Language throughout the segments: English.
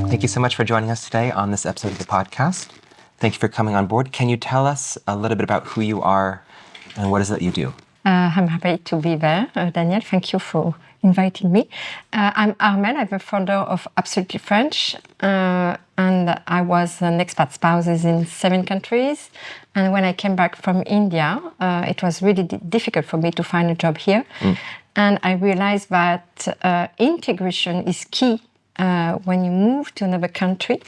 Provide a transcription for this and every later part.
Thank you so much for joining us today on this episode of the podcast. Thank you for coming on board. Can you tell us a little bit about who you are and what is it you do? I'm happy to be there, Daniel. Thank you for inviting me. I'm Armelle. I'm the founder of Absolutely French, and I was an expat spouse in 7 countries. And when I came back from India, it was really difficult for me to find a job here. And I realized that integration is key when you move to another country.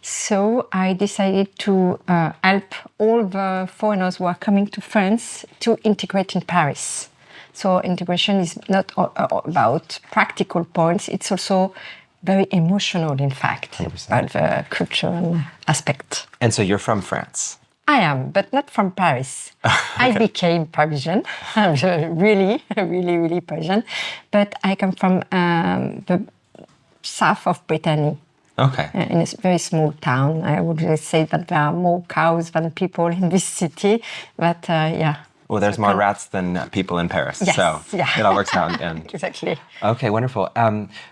So I decided to help all the foreigners who are coming to France to integrate in Paris. So integration is not about practical points, it's also very emotional, in fact, 100%. about the cultural aspect. And so you're from France? I am, but not from Paris. I became Parisian. I'm really Parisian. But I come from the south of Brittany. Okay. In a very small town. I would say that there are more cows than people in this city. But yeah. Well, there's more rats than people in Paris. Yes, So yeah. it all works out in the end. Exactly. Okay, wonderful.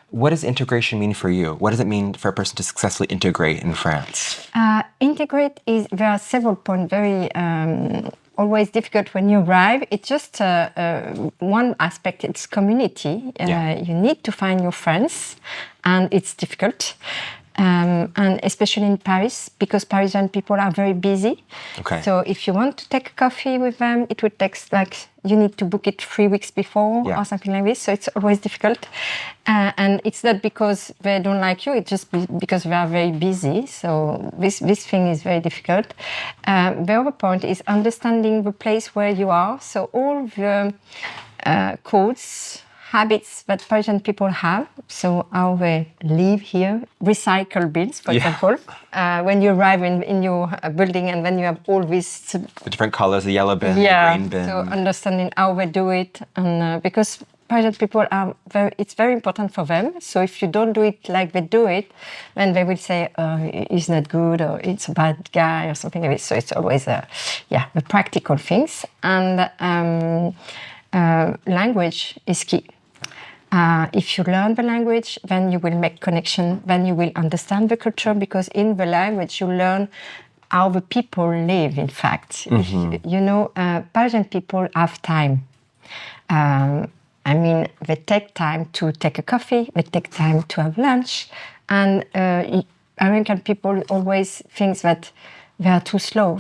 What does integration mean for you? What does it mean for a person to successfully integrate in France? Integrate is, there are several points, very always difficult when you arrive. It's just one aspect, it's community. You need to find your friends, and it's difficult. And especially in Paris, because Parisian people are very busy. Okay. So if you want to take a coffee with them, it would take you need to book it 3 weeks before or something like this. So it's always difficult. And it's not because they don't like you, it's just because they are very busy. So this thing is very difficult. The other point is understanding the place where you are. So all the codes, habits that Parisian people have, so how they live here, recycle bins, for example. When you arrive in your building and then you have all these... The different colors, the yellow bin, the green bin. So understanding how they do it. And because Parisian people are it's very important for them. So if you don't do it like they do it, then they will say, he's not good, or it's a bad guy, or something like this. So it's always, the practical things. And language is key. If you learn the language, then you will make connection, then you will understand the culture, because in the language you learn how the people live, in fact. Mm-hmm. Parisian people have time. They take time to take a coffee, they take time to have lunch, and American people always think that they are too slow.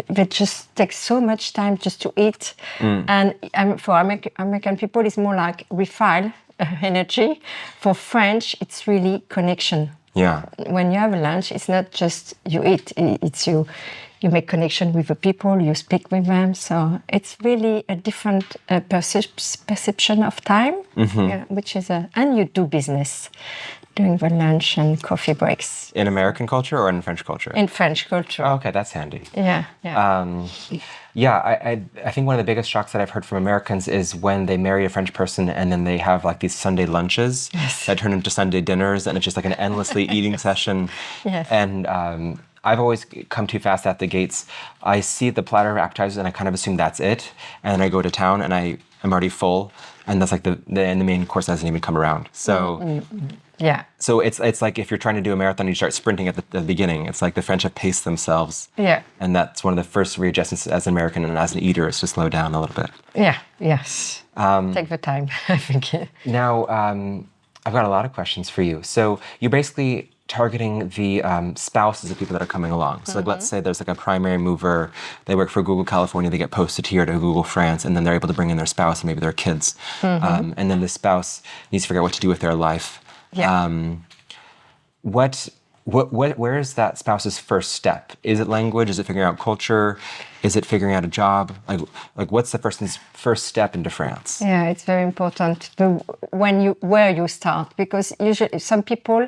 They just take so much time just to eat. And for American people, it's more like refill energy. For French, it's really connection. Yeah. When you have a lunch, it's not just you eat. It's you make connection with the people, you speak with them. So it's really a different perception of time, which is and you do business during the lunch and coffee breaks. In American culture or in French culture? In French culture. Oh, okay, that's handy. Yeah. I think one of the biggest shocks that I've heard from Americans is when they marry a French person and then they have like these Sunday lunches that turn into Sunday dinners, and it's just like an endlessly eating session. Yes. And I've always come too fast at the gates. I see the platter of appetizers and I kind of assume that's it. And then I go to town and I'm already full. And that's like the main course hasn't even come around. So yeah. So it's like if you're trying to do a marathon, you start sprinting at the beginning. It's like the French have paced themselves. Yeah. And that's one of the first readjustments as an American and as an eater is to slow down a little bit. Yeah. Yes. Take the time, I think. Now, I've got a lot of questions for you. So you're basically targeting the spouses of people that are coming along. So like, let's say there's like a primary mover, they work for Google California, they get posted here to Google France, and then they're able to bring in their spouse and maybe their kids. And then the spouse needs to figure out what to do with their life. Yeah. Where is that spouse's first step? Is it language? Is it figuring out culture? Is it figuring out a job? Like what's the person's first step into France? Yeah, it's very important where you start, because usually some people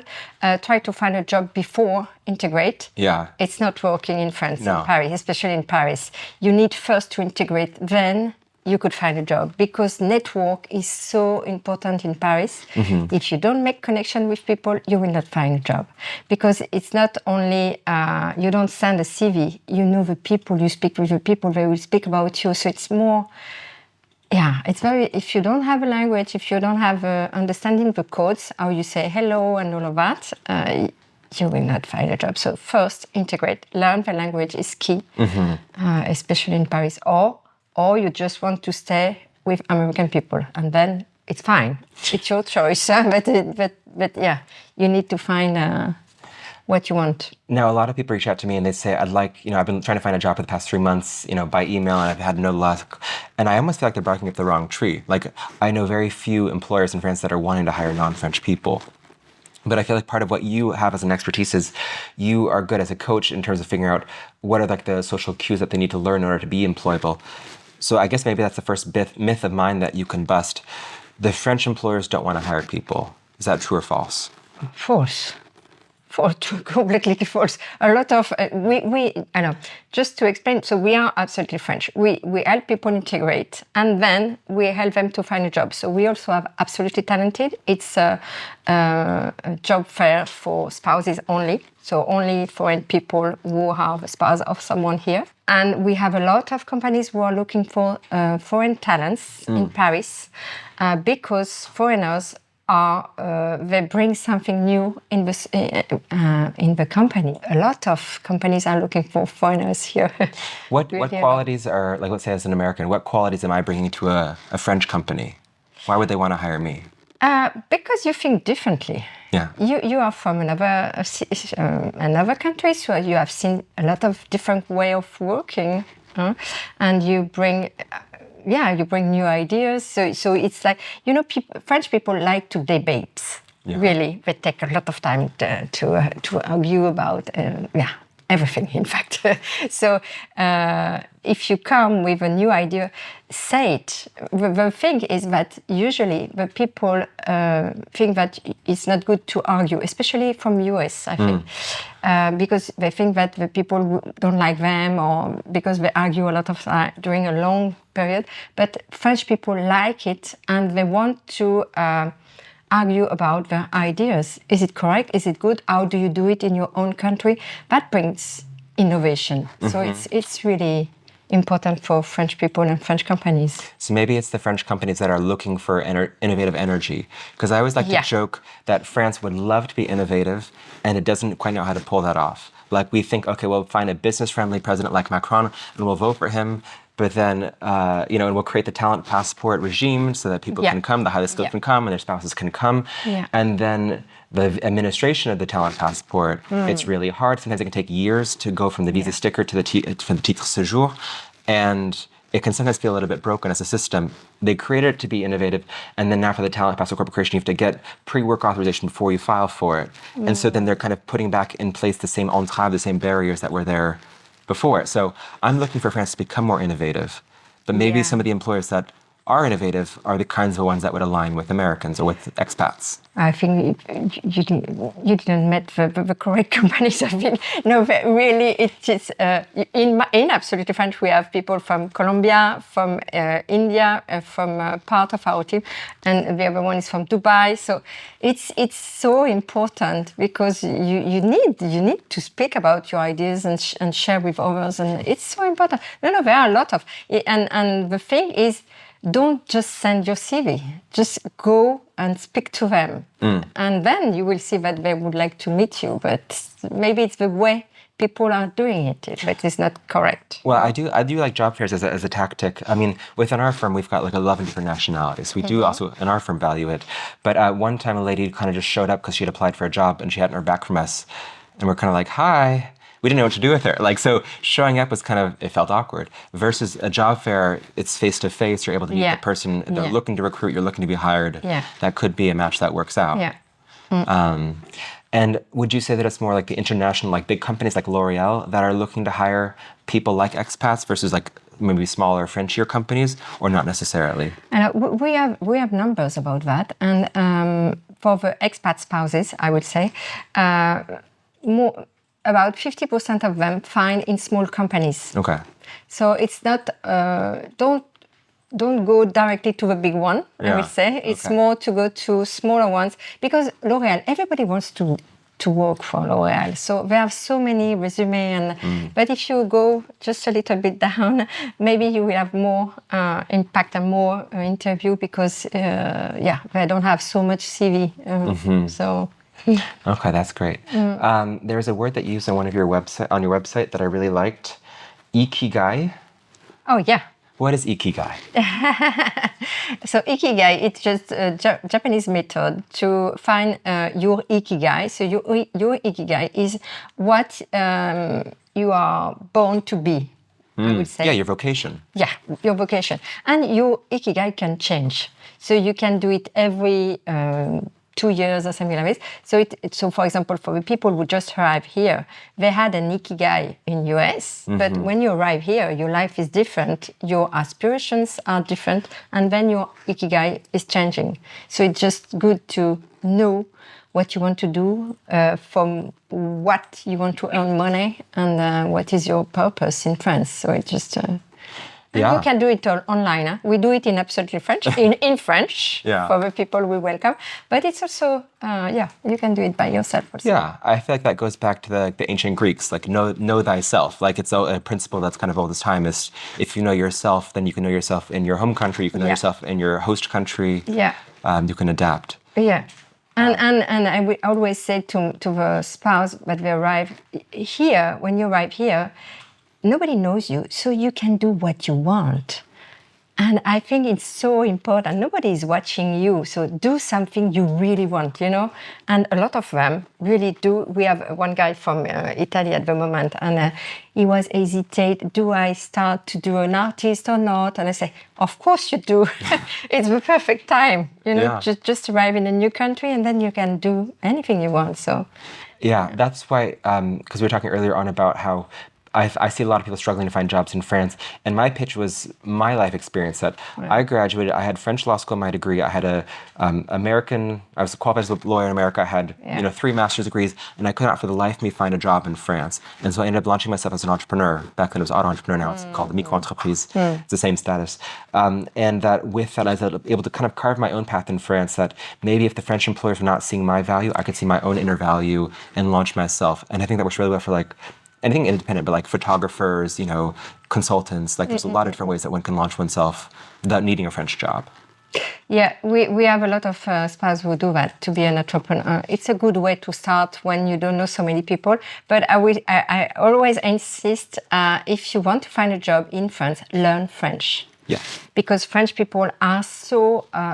try to find a job before integrate. Yeah. It's not working in France, No. in Paris, especially in Paris. You need first to integrate, then you could find a job, because network is so important in Paris. If you don't make connection with people, you will not find a job, because it's not only you don't send a CV, you know the people, you speak with the people, they will speak about you. So it's more, it's very, if you don't have a language, if you don't have understanding the codes, how you say hello and all of that, you will not find a job. So first, integrate. Learn the language is key, especially in Paris. Or you just want to stay with American people, and then it's fine. It's your choice. But yeah, you need to find what you want. Now, a lot of people reach out to me and they say, I've been trying to find a job for the past 3 months, by email, and I've had no luck. And I almost feel like they're barking up the wrong tree. Like, I know very few employers in France that are wanting to hire non-French people. But I feel like part of what you have as an expertise is you are good as a coach in terms of figuring out what are like the social cues that they need to learn in order to be employable. So I guess maybe that's the first myth of mine that you can bust. The French employers don't want to hire people. Is that true or false? False. Completely false. A lot of I know. Just to explain, so we are absolutely French. We help people integrate, and then we help them to find a job. So we also have absolutely talented. It's a job fair for spouses only. So only foreign people who have a spouse of someone here. And we have a lot of companies who are looking for foreign talents in Paris because foreigners they bring something new in the company. A lot of companies are looking for foreigners here. What qualities are, like, let's say as an American, what qualities am I bringing to a French company? Why would they want to hire me? Because you think differently. Yeah. You are from another country, so you have seen a lot of different way of working, and you bring. You bring new ideas. So it's like, French people like to debate. Yeah. Really, they take a lot of time to argue about, everything, in fact. So if you come with a new idea, say it. The thing is that usually the people think that it's not good to argue, especially from US, I think. Because they think that the people don't like them or because they argue a lot of time during a long period. But French people like it and they want to argue about their ideas. Is it correct? Is it good? How do you do it in your own country? That brings innovation. So it's really important for French people and French companies. So maybe it's the French companies that are looking for innovative energy. Because I always like to joke that France would love to be innovative and it doesn't quite know how to pull that off. Like we think, okay, we'll find a business-friendly president like Macron and we'll vote for him. But then, and we'll create the talent passport regime so that people can come, the highly skilled can come, and their spouses can come. Yeah. And then the administration of the talent passport, it's really hard. Sometimes it can take years to go from the visa sticker to the titre séjour. And it can sometimes feel a little bit broken as a system. They created it to be innovative, and then now for the talent passport corporation, you have to get pre-work authorization before you file for it. And so then they're kind of putting back in place the same entraves, the same barriers that were there before. So I'm looking for France to become more innovative, but maybe some of the employers that are innovative are the kinds of ones that would align with Americans or with expats. I think you didn't meet the correct companies. I think no, really, it is in Absolutely French. We have people from Colombia, from India, from part of our team, and the other one is from Dubai. So it's so important because you need to speak about your ideas and share with others, and it's so important. No, there are a lot of and the thing is, don't just send your CV. Just go and speak to them. And then you will see that they would like to meet you. But maybe it's the way people are doing it, but it's not correct. Well, I do like job fairs as a tactic. I mean, within our firm, we've got like 11 different nationalities. We do also, in our firm, value it. But one time a lady kind of just showed up because she had applied for a job and she hadn't heard back from us. And we're kind of like, hi. We didn't know what to do with her. Like, so showing up was it felt awkward. Versus a job fair, it's face-to-face. You're able to meet the person. They're looking to recruit. You're looking to be hired. Yeah. That could be a match that works out. Yeah. And would you say that it's more like the international, like big companies like L'Oreal that are looking to hire people like expats versus like maybe smaller Frenchier companies, or not necessarily? And we have numbers about that. And for the expat spouses, I would say, about 50% of them find in small companies. Okay. So it's not, don't go directly to the big one, I would say. It's more to go to smaller ones because L'Oreal, everybody wants to work for L'Oreal. So they have so many resumes. But if you go just a little bit down, maybe you will have more impact and more interview because, they don't have so much CV. So... Okay, that's great. There's a word that you used on your website that I really liked, ikigai. Oh, yeah. What is ikigai? So ikigai, it's just a Japanese method to find your ikigai. So your ikigai is what you are born to be, I would say. Yeah, your vocation. Yeah, your vocation. And your ikigai can change. So you can do it every 2 years or something like this. So for example, for the people who just arrived here, they had an ikigai in US, but when you arrive here, your life is different, your aspirations are different, and then your ikigai is changing. So it's just good to know what you want to do, from what you want to earn money, and what is your purpose in France. So it's just... And you can do it all online. Huh? We do it in absolutely French, in French, for the people we welcome. But it's also, you can do it by yourself also. Yeah, I feel like that goes back to the ancient Greeks, like know thyself. Like it's a principle that's kind of all this time is if you know yourself, then you can know yourself in your home country, you can know yourself in your host country. Yeah. You can adapt. Yeah. And I would always say to the spouse that they arrive here, when you arrive here, nobody knows you, so you can do what you want. And I think it's so important. Nobody is watching you, so do something you really want, And a lot of them really do. We have one guy from Italy at the moment, and he was hesitate. Do I start to do an artist or not? And I say, of course you do. It's the perfect time, Just arrive in a new country, and then you can do anything you want. So, yeah, that's why. Because we were talking earlier on about how I see a lot of people struggling to find jobs in France, and my pitch was my life experience. That I graduated, I had French law school, my degree. I had I was qualified as a lawyer in America. I had 3 master's degrees, and I could not for the life of me find a job in France. And so I ended up launching myself as an entrepreneur. Back then it was auto-entrepreneur. Now it's called the micro-entreprise. It's the same status. And that with that, I was able to kind of carve my own path in France. That maybe if the French employers were not seeing my value, I could see my own inner value and launch myself. And I think that works really well for anything independent, but like photographers, consultants, like there's a lot of different ways that one can launch oneself without needing a French job. Yeah, we have a lot of spouses who do that, to be an entrepreneur. It's a good way to start when you don't know so many people. But I always insist, if you want to find a job in France, learn French. Yeah. Because French people are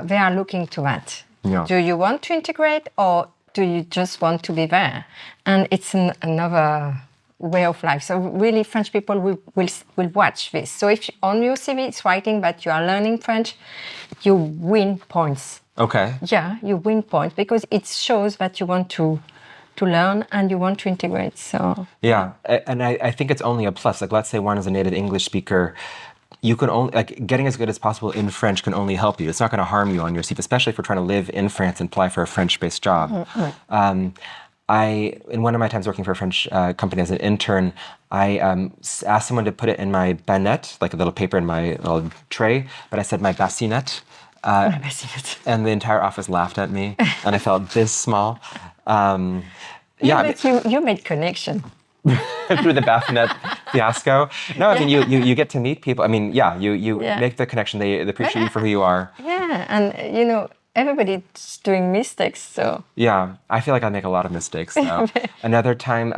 they are looking to that. Yeah. Do you want to integrate, or do you just want to be there? And it's another way of life. So really, French people will watch this. So if on your CV it's writing that you are learning French, you win points. Okay. Yeah, you win points because it shows that you want to learn and you want to integrate. So yeah, and I think it's only a plus. Like let's say one is a native English speaker, you can only getting as good as possible in French can only help you. It's not going to harm you on your CV, especially if you're trying to live in France and apply for a French-based job. In one of my times working for a French company as an intern, I asked someone to put it in my banette, like a little paper in my little tray, but I said my bassinette. And the entire office laughed at me, and I felt this small. But you made connection. Through the bassinet fiasco. No, I mean, you get to meet people. I mean, you make the connection. They appreciate you for who you are. Yeah, and everybody's doing mistakes, so... Yeah, I feel like I make a lot of mistakes, though. Another time,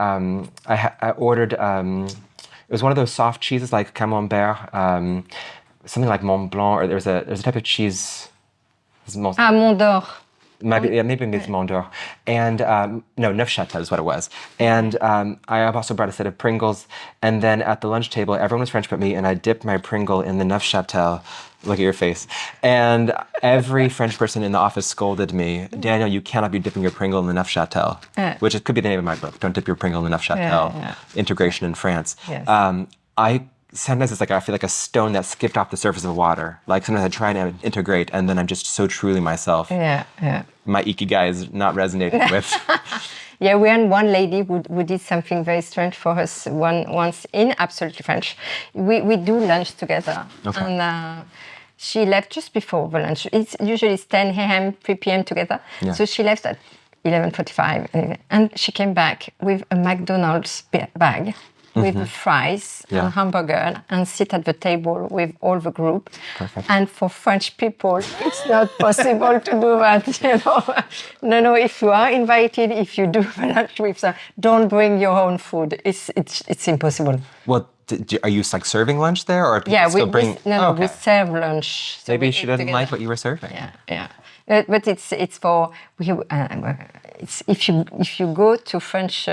I ordered... it was one of those soft cheeses like Camembert, something like Mont Blanc, or there's a type of cheese... Mont d'Or. Maybe it's Mont d'Or. And, no, Neufchâtel is what it was. And I also brought a set of Pringles. And then at the lunch table, everyone was French but me, and I dipped my Pringle in the Neufchâtel. Look at your face. And every French person in the office scolded me, Daniel, you cannot be dipping your Pringle in the Neufchâtel, which could be the name of my book, Don't Dip Your Pringle in the Neufchâtel, Integration in France. Yes. Sometimes it's like I feel like a stone that skipped off the surface of water. Like sometimes I try to integrate, and then I'm just so truly myself. Yeah. My ikigai is not resonating with. Yeah, we had one lady who did something very strange for us once in Absolutely French. We do lunch together. Okay. And she left just before the lunch. It's usually 10 a.m., 3 p.m. together. Yeah. So she left at 11:45. And she came back with a McDonald's bag. with the fries and hamburger and sit at the table with all the group. Perfect. And for French people, it's not possible to do that. No. If you are invited, if you do lunch with them, don't bring your own food. It's impossible. Well, are you like serving lunch there, or people still bring? We serve lunch. So maybe we she eat didn't together. like what you were serving. Yeah. But it's for it's if you go to French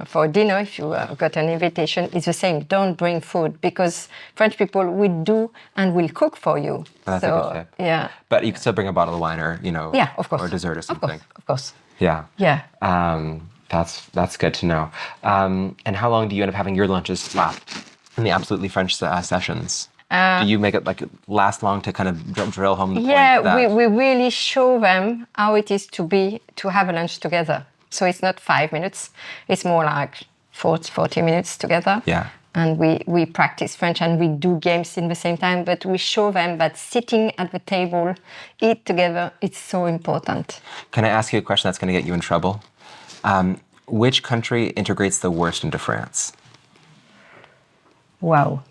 for dinner, if you got an invitation, it's the same. Don't bring food because French people will do and will cook for you. That's a good tip. Yeah. But you can still bring a bottle of wine, or Yeah, of course. or dessert or something. Of course. Yeah. Yeah. That's good to know. And how long do you end up having your lunches last in the absolutely French sessions? Do you make it like last long to kind of drill home the point? Yeah, we really show them how it is to have a lunch together. So it's not 5 minutes; it's more like 40 minutes together. Yeah. And we practice French and we do games in the same time, but we show them that sitting at the table, eat together, it's so important. Can I ask you a question that's going to get you in trouble? Which country integrates the worst into France? Wow.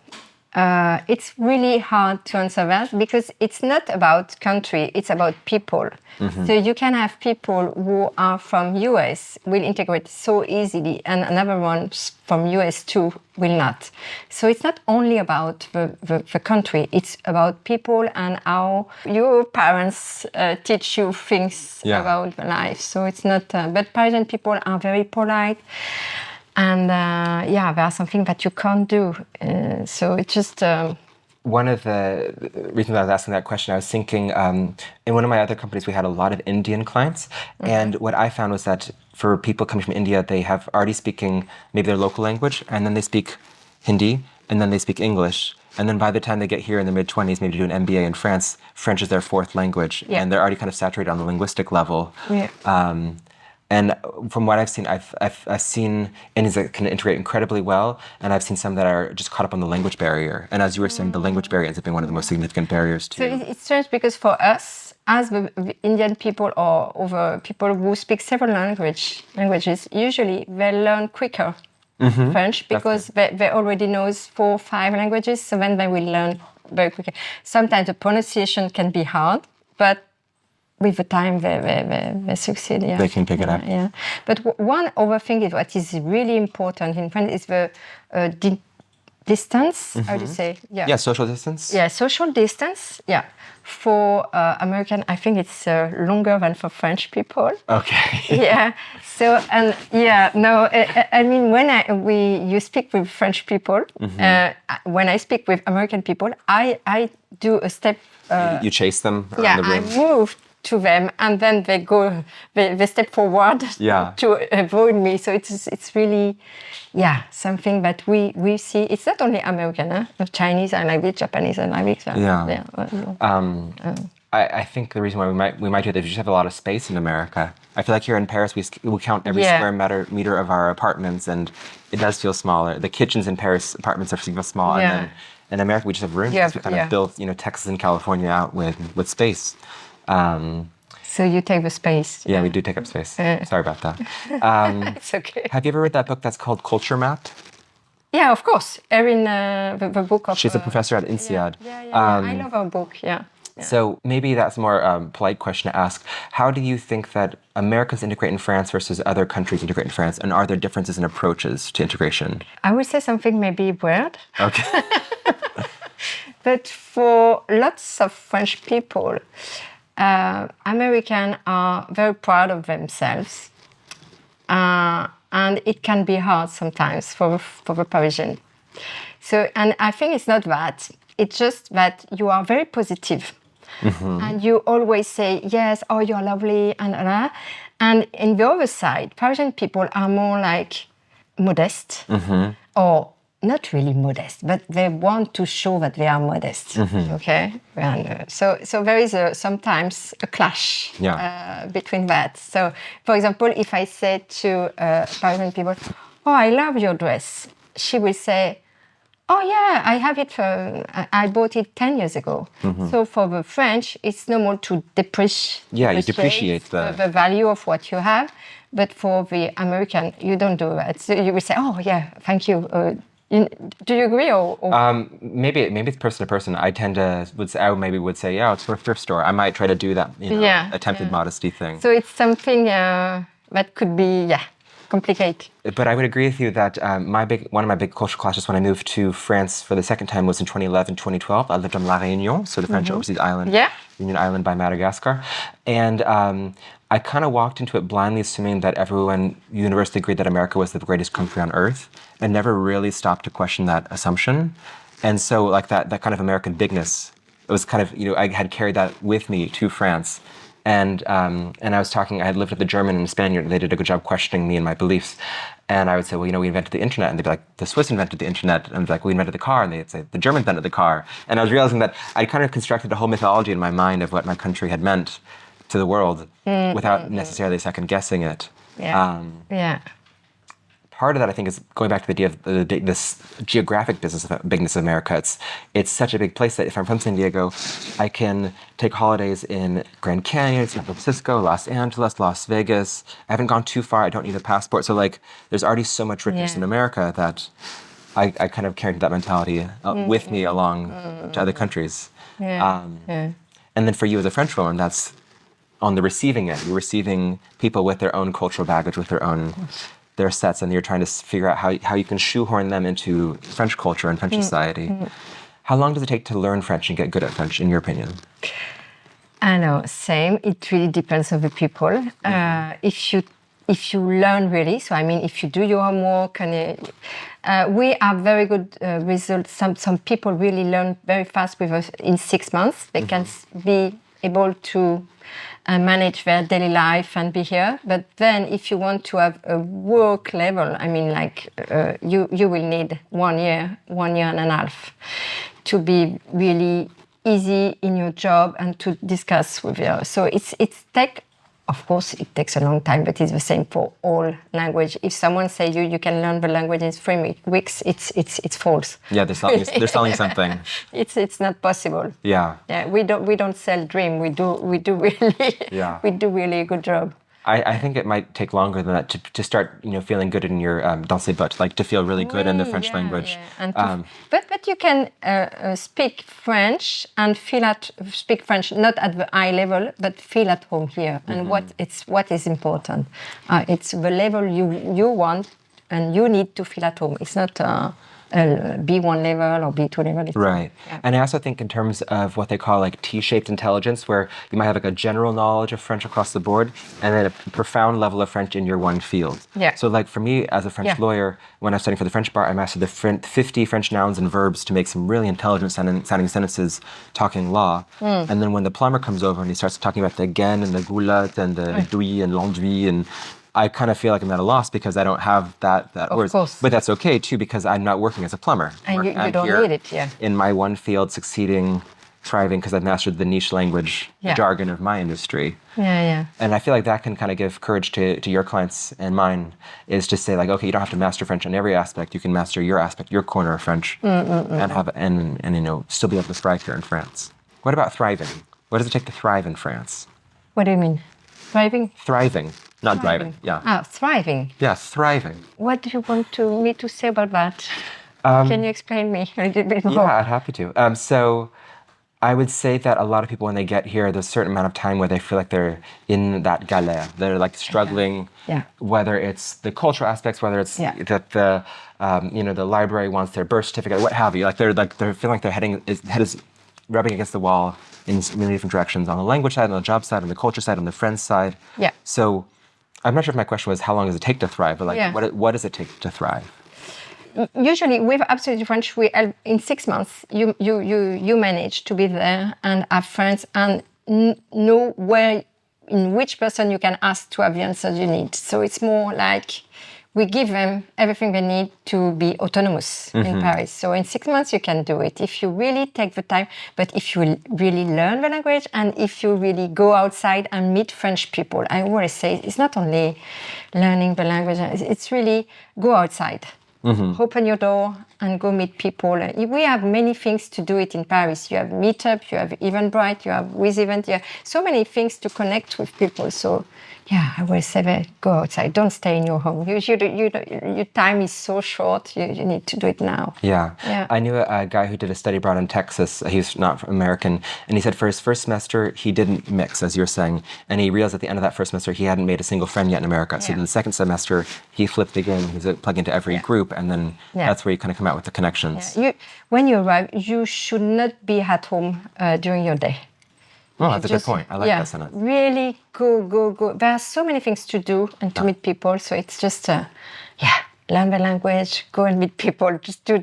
It's really hard to answer that because it's not about country, it's about people. Mm-hmm. So you can have people who are from US will integrate so easily and another one from US too will not. So it's not only about the country, it's about people and how your parents teach you things about life. So it's not, but Parisian people are very polite. And there are something that you can't do. So it's just... One of the reasons I was asking that question, I was thinking, in one of my other companies, we had a lot of Indian clients. Mm-hmm. And what I found was that for people coming from India, they have already speaking maybe their local language, and then they speak Hindi, and then they speak English. And then by the time they get here in their mid-20s, maybe to do an MBA in France, French is their fourth language. Yeah. And they're already kind of saturated on the linguistic level. Yeah. And from what I've seen, I've seen Indians that can integrate incredibly well, and I've seen some that are just caught up on the language barrier. And as you were saying, the language barrier ends up being one of the most significant barriers too. So it's strange because for us, as the Indian people or over people who speak several languages, usually they learn quicker French because they already know 4 or 5 languages, so then they will learn very quickly. Sometimes the pronunciation can be hard, but with the time, they succeed. Yeah. They can pick it up. Yeah. But one other thing is what is really important in France is the distance. How do you say? Yeah, social distance. Yeah, social distance. Yeah. For American, I think it's longer than for French people. Okay. Yeah. So I mean when you speak with French people, when I speak with American people, I do a step. You chase them around the room. I move to them, and then they step forward to avoid me. So it's really, something that we see. It's not only American, Chinese are like it, Japanese are like it. I think the reason why we might do that is we just have a lot of space in America. I feel like here in Paris, we count every square meter of our apartments, and it does feel smaller. The kitchens in Paris apartments feel small, and then in America we just have room because we kind of built, Texas and California out with space. So you take the space. Yeah, we do take up space. Sorry about that. It's okay. Have you ever read that book that's called Culture Map? Yeah, of course. Erin, the book of... She's a professor at INSEAD. I love her book, yeah. So maybe that's a more polite question to ask. How do you think that Americans integrate in France versus other countries integrate in France? And are there differences in approaches to integration? I will say something maybe weird. Okay. But for lots of French people, Americans are very proud of themselves. And it can be hard sometimes for the Parisian. So, and I think it's not that. It's just that you are very positive. Mm-hmm. And you always say, yes, oh, you're lovely, and in the other side, Parisian people are more like modest, or not really modest, but they want to show that they are modest, okay? And so there is sometimes a clash between that. So, for example, if I say to Parisian people, oh, I love your dress, she will say, oh yeah, I have it I bought it 10 years ago. Mm-hmm. So for the French, it's normal to depreciate the value of what you have. But for the American, you don't do that. So you will say, oh yeah, thank you. Do you agree or? Maybe it's person to person. I tend to would say, yeah, it's for a thrift store. I might try to do that, attempted modesty thing. So it's something that could be complicated. But I would agree with you that one of my big cultural clashes when I moved to France for the second time was in 2011, 2012. I lived on La Réunion, so the French overseas island, Union Island by Madagascar, and I kind of walked into it blindly assuming that everyone universally agreed that America was the greatest country on earth, and never really stopped to question that assumption. And so like that kind of American bigness, it was kind of, I had carried that with me to France. And I had lived with a German and a Spaniard, and they did a good job questioning me and my beliefs. And I would say, well, we invented the internet. And they'd be like, the Swiss invented the internet. And I'd be like, we invented the car. And they'd say, the Germans invented the car. And I was realizing that I kind of constructed a whole mythology in my mind of what my country had meant to the world without necessarily second guessing it. Part of that, I think, is going back to the idea of this geographic bigness of America. It's such a big place that if I'm from San Diego, I can take holidays in Grand Canyon, San Francisco, Los Angeles, Las Vegas. I haven't gone too far. I don't need a passport. So like, there's already so much richness in America that I kind of carried that mentality with me along to other countries. And then for you as a French woman, that's on the receiving end. You're receiving people with their own cultural baggage, with their sets, and you're trying to figure out how you can shoehorn them into French culture and French society. How long does it take to learn French and get good at French, in your opinion? I know, same. It really depends on the people. If you learn really, so I mean, if you do your homework, and we have very good results. Some people really learn very fast with us in 6 months. They can be able to manage their daily life and be here. But then if you want to have a work level, I mean, like you will need 1 year and a half to be really easy in your job and to discuss with you. So of course, it takes a long time, but it's the same for all language. If someone says you can learn the language in 3 weeks, it's false. Yeah, they're selling something. It's not possible. Yeah. Yeah, we don't sell dream. We do really. Yeah. We do really a good job. I think it might take longer than that to start, feeling good in your dans les bottes, like to feel really good in the French language. Yeah. But you can speak French and speak French not at the high level, but feel at home here. And what is important? It's the level you want, and you need to feel at home. It's not B1 level or B2 level. Right. Yeah. And I also think in terms of what they call like T-shaped intelligence, where you might have like a general knowledge of French across the board and then a profound level of French in your one field. Yeah. So like for me as a French lawyer, when I was studying for the French bar, I mastered the 50 French nouns and verbs to make some really intelligent sounding sentences talking law. And then when the plumber comes over and he starts talking about the gaine and the goulotte and the douille and l'enduit, and I kind of feel like I'm at a loss because I don't have that words. Of course. But that's okay too, because I'm not working as a plumber. And you don't need it, in my one field, succeeding, thriving, because I've mastered the niche language jargon of my industry. Yeah. And I feel like that can kind of give courage to your clients and mine, is to say like, okay, you don't have to master French on every aspect. You can master your aspect, your corner of French, and still be able to thrive here in France. What about thriving? What does it take to thrive in France? What do you mean? Thriving? Thriving. Not driving, thriving. Yeah, thriving. What do you want me to say about that? Can you explain me a little bit more? Yeah, I'd happy to. So I would say that a lot of people, when they get here, there's a certain amount of time where they feel like they're in that galère. They're like struggling, whether it's the cultural aspects, whether it's that the library wants their birth certificate, what have you. Like they're feeling like their head is rubbing against the wall in many different directions, on the language side, on the job side, on the culture side, on the friends side. Yeah. So I'm not sure if my question was how long does it take to thrive, but what does it take to thrive? Usually with Absolutely French, in 6 months, you manage to be there and have friends and know in which person you can ask to have the answers you need. So it's more like we give them everything they need to be autonomous in Paris. So in 6 months, you can do it if you really take the time. But if you really learn the language and if you really go outside and meet French people, I always say it's not only learning the language, it's really go outside. Open your door and go meet people. We have many things to do it in Paris. You have Meetup, you have Eventbrite, you have With Event. You have so many things to connect with people. So yeah, I will say, go outside. Don't stay in your home. Your time is so short. You need to do it now. Yeah. Yeah. I knew a guy who did a study abroad in Texas. He's not American. And he said for his first semester, he didn't mix, as you're saying. And he realized at the end of that first semester, he hadn't made a single friend yet in America. So Yeah. in the second semester, he flipped again. He's plugged into every group. And then that's where you kind of come out with the connections. When you arrive, you should not be at home during your day. Oh, that's a good point. I like that sentence. Really go. There are so many things to do and to meet people. So it's just, learn the language, go and meet people, just do.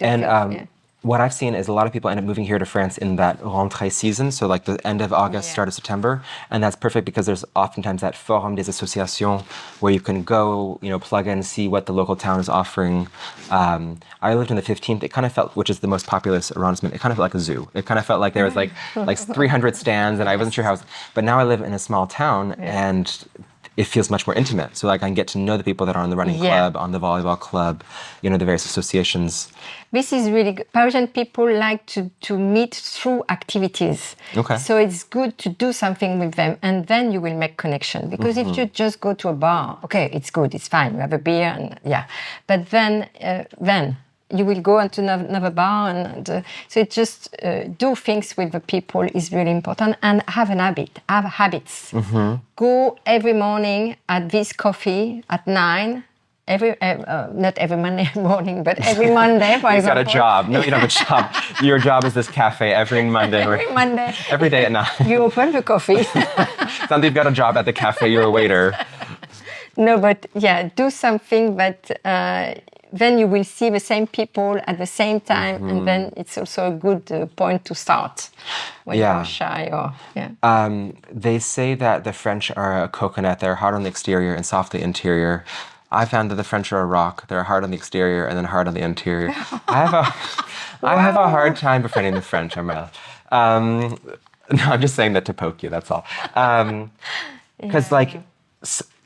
And what I've seen is a lot of people end up moving here to France in that rentrée season, so like the end of August, start of September, and that's perfect because there's oftentimes that Forum des Associations where you can go, plug in, see what the local town is offering. I lived in the 15th. It kind of felt, which is the most populous arrondissement, it kind of felt like a zoo. It kind of felt like there was like 300 stands, and I wasn't sure how. But now I live in a small town, and it feels much more intimate. So like I can get to know the people that are on the running club, on the volleyball club, the various associations. This is really good. Parisian people like to meet through activities. Okay. So it's good to do something with them, and then you will make connection. Because if you just go to a bar, okay, it's good, it's fine, you have a beer, and but then you will go into another bar, and so it just do things with the people is really important, and have habits. Go every morning at this coffee at 9. Not every Monday morning, but every Monday, for example. You've got a job. No, you don't have a job. Your job is this cafe every Monday. Every Monday. Every day at 9. You open the coffee. Sounds you've got a job at the cafe. You're a waiter. No, but do something that then you will see the same people at the same time, and then it's also a good point to start when you're shy. They say that the French are a coconut. They're hard on the exterior and soft on the interior. I found that the French are a rock. They're hard on the exterior and then hard on the interior. I have a hard time befriending the French, Armelle. No, I'm just saying that to poke you, that's all. Because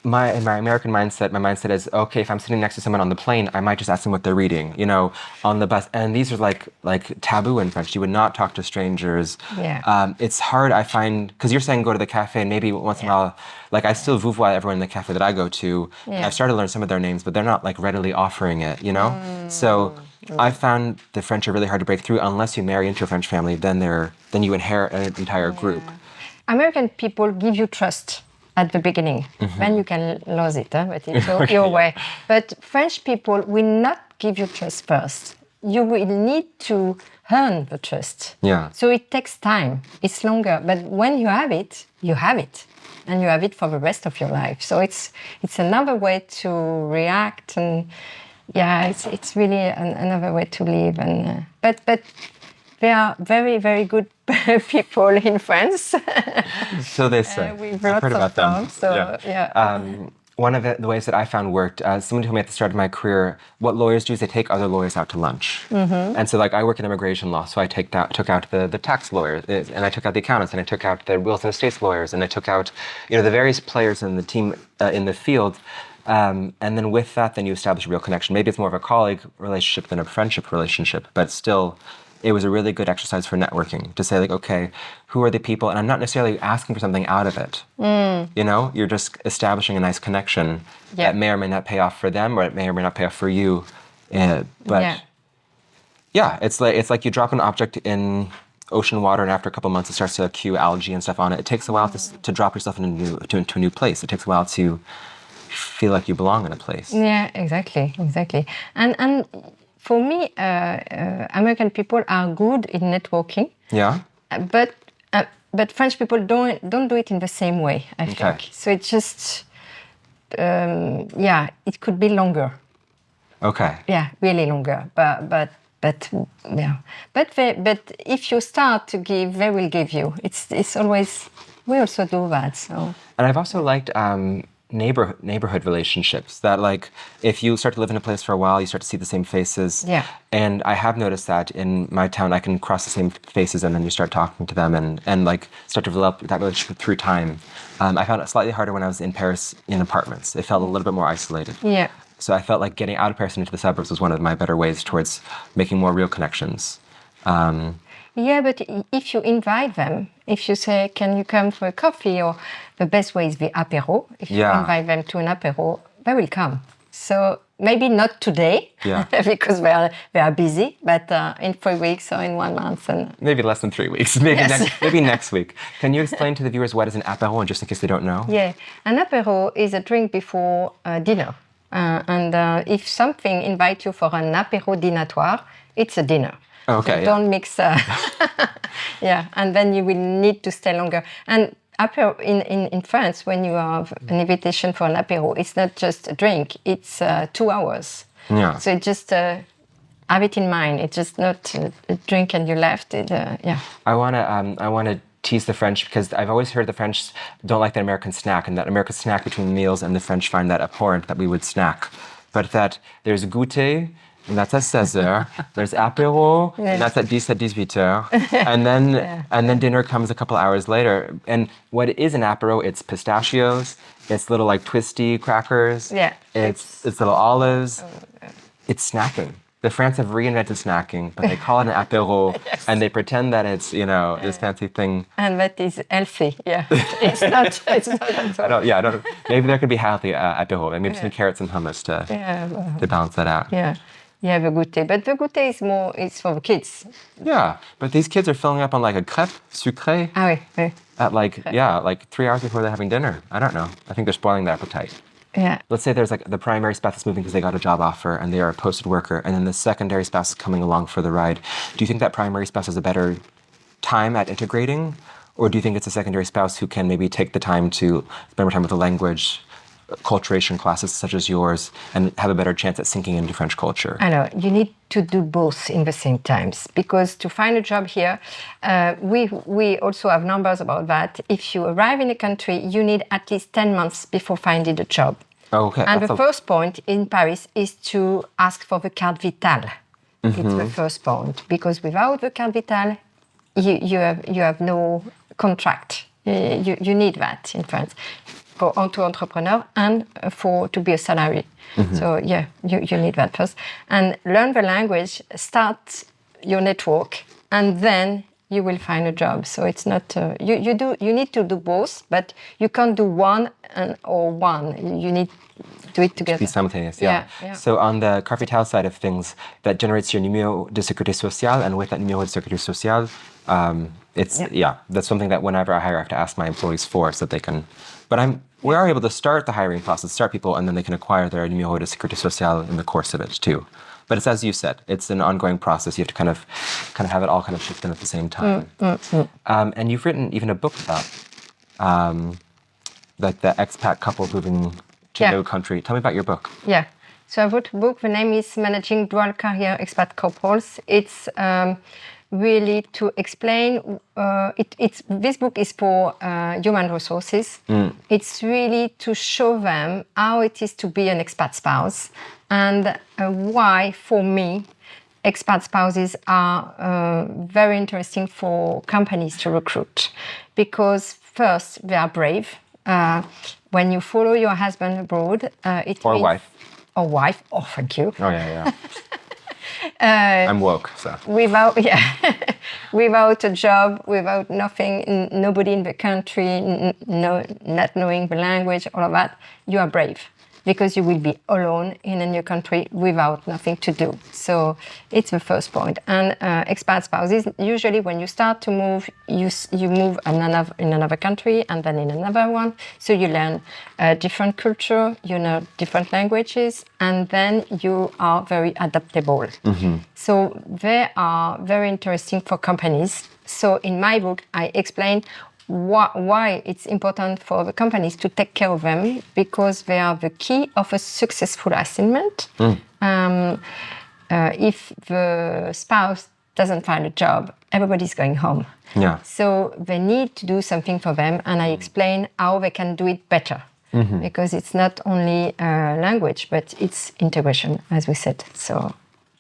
my American mindset, my mindset is, okay, if I'm sitting next to someone on the plane, I might just ask them what they're reading, on the bus. And these are like taboo in French. You would not talk to strangers. Yeah. It's hard, I find, because you're saying go to the cafe, and maybe once in a while, I still vouvoie everyone in the cafe that I go to. And I've started to learn some of their names, but they're not readily offering it, So I found the French are really hard to break through unless you marry into a French family. Then you inherit an entire group. American people give you trust at the beginning. Then you can lose it, but it's your way. But French people will not give you trust first. You will need to earn the trust. Yeah. So it takes time. It's longer. But when you have it, you have it. And you have it for the rest of your life. So it's another way to react, and it's really another way to live. And but they are very, very good people in France. So they say. I've heard about them. One of the ways that I found worked, someone told me at the start of my career, what lawyers do is they take other lawyers out to lunch. And so I work in immigration law, so I took out the tax lawyers, and I took out the accountants, and I took out the wills and estates lawyers, and I took out the various players in the team in the field. And then with that, then you establish a real connection. Maybe it's more of a colleague relationship than a friendship relationship, but still, it was a really good exercise for networking to say, okay, who are the people? And I'm not necessarily asking for something out of it. You're just establishing a nice connection that may or may not pay off for them, or it may or may not pay off for you. It's like you drop an object in ocean water, and after a couple months, it starts to accrue algae and stuff on it. It takes a while to drop yourself into a new place. It takes a while to feel like you belong in a place. Yeah, exactly. And for me, American people are good in networking. Yeah. But French people don't do it in the same way, I think. So it's just, it could be longer. Okay. Yeah, really longer. But if you start to give, they will give you. It's always, we also do that. So. And I've also liked neighborhood relationships, that if you start to live in a place for a while, you start to see the same faces. Yeah. And I have noticed that in my town, I can cross the same faces, and then you start talking to them and start to develop that relationship through time. I found it slightly harder when I was in Paris in apartments. It felt a little bit more isolated. Yeah. So I felt like getting out of Paris and into the suburbs was one of my better ways towards making more real connections. But if you invite them, if you say, can you come for a coffee, or the best way is the apéro. If you invite them to an apéro, they will come. So maybe not today, because they are busy, but in 3 weeks or in 1 month. And maybe less than 3 weeks, maybe next week. Can you explain to the viewers what is an apéro, and just in case they don't know? Yeah, an apéro is a drink before dinner. If something invites you for an apéro dînatoire, it's a dinner. Okay. So don't mix. And then you will need to stay longer. And apéro in France, when you have an invitation for an apéro, it's not just a drink; it's 2 hours. Yeah. So just have it in mind. It's just not a drink and you left. I wanna tease the French, because I've always heard the French don't like the American snack, and that Americans snack between meals, and the French find that abhorrent that we would snack. But that there's goûter, and that's at 16h. There's apéro, and that's at 18h. And then dinner comes a couple hours later. And what is an apéro? It's pistachios, it's little like twisty crackers, it's little olives. It's snacking. The France have reinvented snacking, but they call it an apéro, and they pretend that it's, this fancy thing. And that is healthy, It's not at all. I don't. Maybe there could be healthy apéro, maybe some carrots and hummus to balance that out. Yeah, the goûter. But the goûter is for the kids. Yeah, but these kids are filling up on like a crêpe sucrée at like 3 hours before they're having dinner. I don't know. I think they're spoiling their appetite. Yeah. Let's say there's like the primary spouse that's moving because they got a job offer and they are a posted worker, and then the secondary spouse is coming along for the ride. Do you think that primary spouse has a better time at integrating, or do you think it's a secondary spouse who can maybe take the time to spend more time with the language, culturation classes such as yours, and have a better chance at sinking into French culture? I know. You need to do both in the same times, because to find a job here, we also have numbers about that. If you arrive in a country, you need at least 10 months before finding a job. Okay. And the first point in Paris is to ask for the carte vitale. It's the first point, because without the carte vitale, you have no contract. You need that in France for entrepreneur and to be a salary. So you need that first. And learn the language, start your network, and then you will find a job. So it's not, you need to do both, but you can't do one or one. You need to do it together. Be simultaneous, yeah. So on the carte vitale side of things, that generates your numéro de sécurité sociale, and with that numéro de sécurité sociale, that's something that whenever I hire, I have to ask my employees for, so that they can. But we are able to start the hiring process, start people, and then they can acquire their numéro de sécurité sociale in the course of it too. But it's as you said, it's an ongoing process. You have to kind of have it all kind of shift in at the same time. And you've written even a book about like the expat couple moving to a new country. Tell me about your book. Yeah. So I wrote a book. The name is Managing Dual Career Expat Couples. It's really to explain, this book is for human resources. It's really to show them how it is to be an expat spouse, and why, for me, expat spouses are very interesting for companies to recruit. Because first, they are brave. When you follow your husband abroad, wife. Or wife. Oh, thank you. Oh, yeah. I'm woke, so. Without a job, without nothing, nobody in the country, not knowing the language, all of that, you are brave, because you will be alone in a new country without nothing to do. So it's the first point. And expat spouses, usually when you start to move, you move in another country and then in another one. So you learn different culture, you know different languages, and then you are very adaptable. So they are very interesting for companies. So in my book, I explain why it's important for the companies to take care of them, because they are the key of a successful assignment. If the spouse doesn't find a job, everybody's going home. So they need to do something for them, and I explain how they can do it better. Because it's not only language, but it's integration, as we said. So.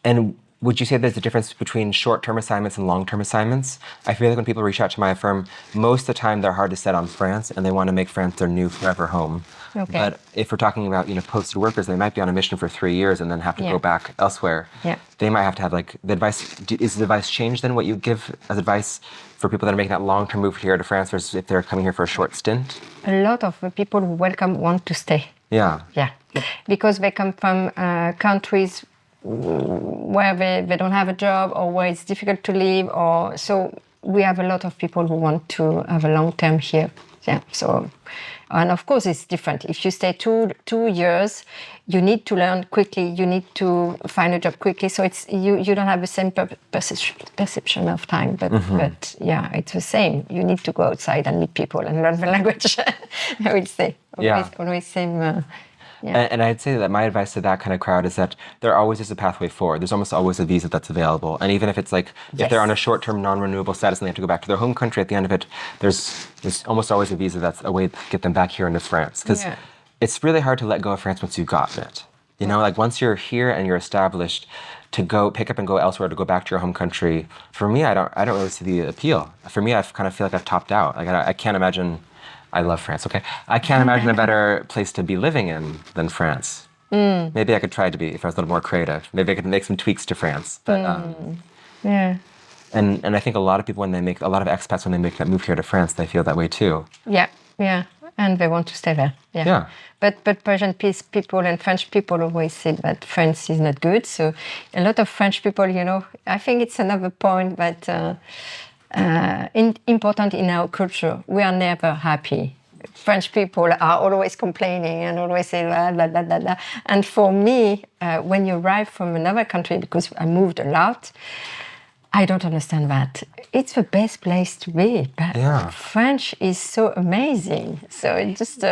And would you say there's a difference between short-term assignments and long-term assignments? I feel like when people reach out to my firm, most of the time they're hard to set on France and they want to make France their new forever home. Okay. But if we're talking about, posted workers, they might be on a mission for 3 years and then have to go back elsewhere. Yeah. They might have to have like the advice. Is the advice changed then what you give as advice for people that are making that long-term move here to France versus if they're coming here for a short stint? A lot of the people who welcome want to stay. Yeah. Yeah, because they come from countries where they don't have a job or where it's difficult to live, or so we have a lot of people who want to have a long term here. Yeah, so and of course it's different. If you stay two years, you need to learn quickly. You need to find a job quickly. So it's you don't have the same perception of time. But yeah, it's the same. You need to go outside and meet people and learn the language. I would say always same. Yeah. And I'd say that my advice to that kind of crowd is that there always is a pathway forward. There's almost always a visa that's available. And even if it's like, if they're on a short-term non-renewable status and they have to go back to their home country at the end of it, there's almost always a visa that's a way to get them back here into France. Because it's really hard to let go of France once you've gotten it. Like once you're here and you're established, to go pick up and go elsewhere, to go back to your home country, for me, I don't really see the appeal. For me, I kind of feel like I've topped out. Like I can't imagine. I love France, okay? I can't imagine a better place to be living in than France. Maybe I could try to be if I was a little more creative. Maybe I could make some tweaks to France. But yeah. And I think a lot of people, a lot of expats, when they make that move here to France, they feel that way too. Yeah. And they want to stay there. Yeah. But Persian people and French people always say that France is not good. So a lot of French people, I think it's another point that important in our culture. We are never happy. French people are always complaining and always say blah, blah, blah, blah, blah. And for me, when you arrive from another country, because I moved a lot, I don't understand that. It's the best place to be. But French is so amazing. So it just...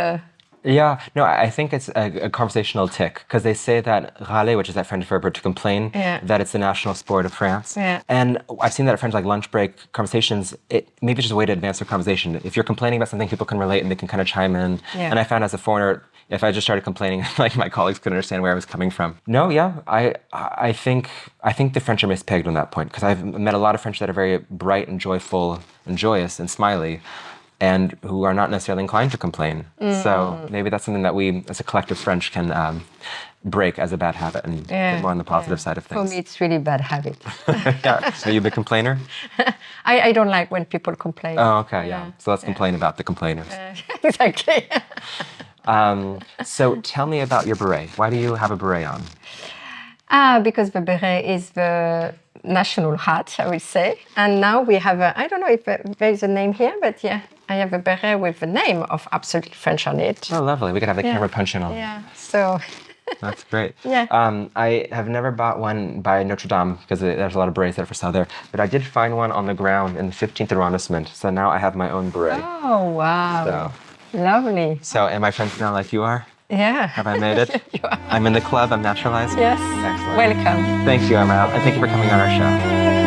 I think it's a conversational tick, because they say that râler, which is that French verb to complain, that it's the national sport of France. Yeah. And I've seen that at French lunch break conversations. Maybe it's just a way to advance the conversation. If you're complaining about something, people can relate and they can kind of chime in. Yeah. And I found as a foreigner, if I just started complaining, my colleagues couldn't understand where I was coming from. I think the French are mispegged on that point, because I've met a lot of French that are very bright and joyful and joyous and smiley, and who are not necessarily inclined to complain. So maybe that's something that we, as a collective French, can break as a bad habit and get more on the positive side of things. For me, it's really bad habit. Are you a big complainer? I don't like when people complain. Oh, okay, yeah. So let's complain about the complainers. Exactly. So tell me about your beret. Why do you have a beret on? Because the beret is the national hat, I would say. And now we have I don't know if there is a name here, but I have a beret with the name of Absolutely French on it. Oh, lovely. We could have the camera punching on. Yeah, so... That's great. Yeah. I have never bought one by Notre Dame, because there's a lot of berets that are for sale there. But I did find one on the ground in the 15th arrondissement. So now I have my own beret. Oh, wow. Lovely. So am I French now like you are? Yeah. Have I made it? You are. I'm in the club. I'm naturalized? Yes. Excellent. Welcome. Thank you, Armelle. And thank you for coming on our show.